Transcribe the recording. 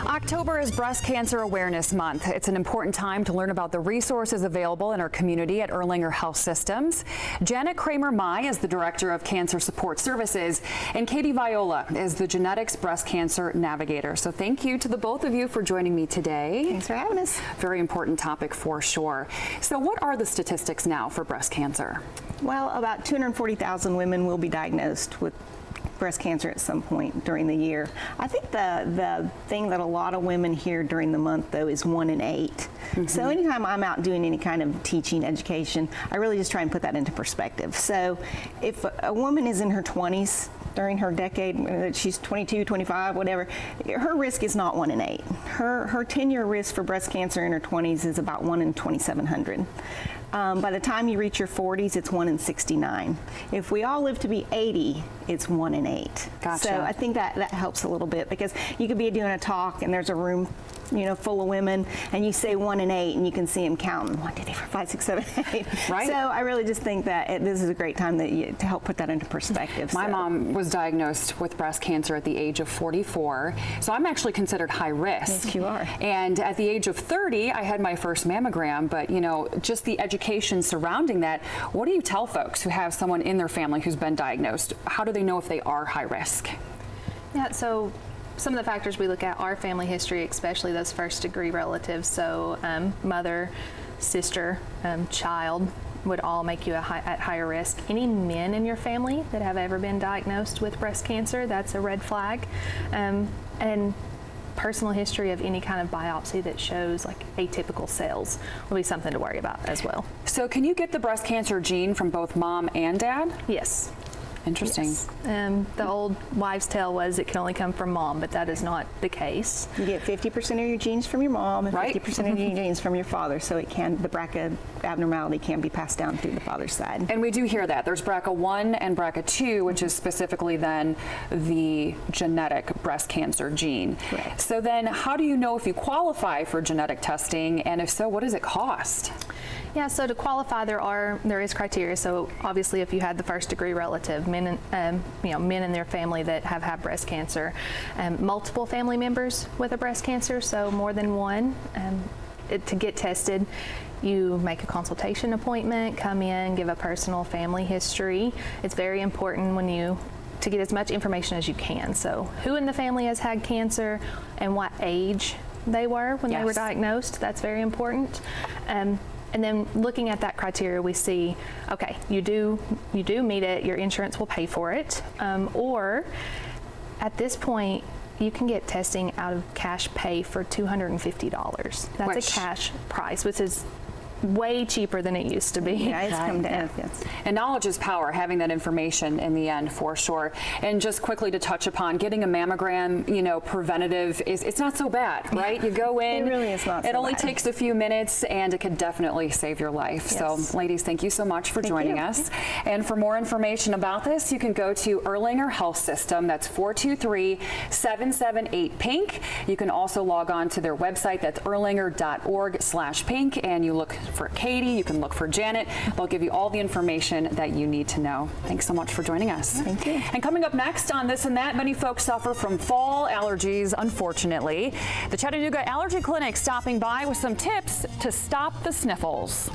October is Breast Cancer Awareness Month. It's an important time to learn about the resources available in our community at Erlanger Health Systems. Janet Kramer-Mai is the Director of Cancer Support Services, and Katie Viola is the Genetics Breast Cancer Navigator. So thank you to the both of you for joining me today. Thanks for having us. Very important topic for sure. So what are the statistics now for breast cancer? Well, about 240,000 women will be diagnosed with breast cancer at some point during the year. I think the thing that a lot of women hear during the month, though, is 1 in 8. Mm-hmm. So anytime I'm out doing any kind of teaching, education, I really just try and put that into perspective. So if a woman is in her 20s, during her decade, she's 22, 25, whatever, her risk is not 1 in 8. Her 10-year risk for breast cancer in her 20s is about 1 in 2,700. By the time you reach your 40s, it's 1 in 69. If we all live to be 80, it's 1 in 8. Gotcha. So I think that helps a little bit, because you could be doing a talk and there's a room, full of women, and you say 1 in 8, and you can see them counting 1, 2, 3, 4, 5, 6, 7, 8. Right. So I really just think that this is a great time to help put that into perspective. My mom was diagnosed with breast cancer at the age of 44, so I'm actually considered high risk. Yes, you are. And at the age of 30, I had my first mammogram, but just the education surrounding that. What do you tell folks who have someone in their family who's been diagnosed? How do they know if they are high risk? Yeah, so some of the factors we look at are family history, especially those first degree relatives. So mother, sister, child would all make you at higher risk. Any men in your family that have ever been diagnosed with breast cancer, that's a red flag. And personal history of any kind of biopsy that shows like atypical cells will be something to worry about as well. So can you get the breast cancer gene from both mom and dad? Yes. Interesting. Yes. The old wives' tale was it can only come from mom, but that is not the case. You get 50% of your genes from your mom and right. 50% of your genes from your father, so the BRCA abnormality can be passed down through the father's side. And we do hear that. There's BRCA1 and BRCA2, which is specifically then the genetic breast cancer gene. Correct. So then how do you know if you qualify for genetic testing, and if so, what does it cost? Yeah, so to qualify, there is criteria. So obviously, if you had the first degree relative, men in their family that have had breast cancer, multiple family members with a breast cancer, so more than one, to get tested, you make a consultation appointment, come in, give a personal family history. It's very important to get as much information as you can. So who in the family has had cancer and what age they were when yes. they were diagnosed. That's very important. And then looking at that criteria, we see, okay, you do meet it, your insurance will pay for it, or at this point, you can get testing out of cash pay for $250. That's a cash price, which is way cheaper than it used to be. Yeah, it's come down. Yes. And knowledge is power, having that information in the end, for sure. And just quickly to touch upon, getting a mammogram, preventative, it's not so bad, right? You go in, it really is not so it only bad. takes a few minutes, and it could definitely save your life. Yes. So ladies, thank you so much for joining us. And for more information about this, you can go to Erlanger Health System. That's 423-778-PINK. You can also log on to their website. That's erlanger.org/pink, and you look for Katie, you can look for Janet. They'll give you all the information that you need to know. Thanks so much for joining us. Thank you. And coming up next on This and That, many folks suffer from fall allergies, unfortunately. The Chattanooga Allergy Clinic stopping by with some tips to stop the sniffles.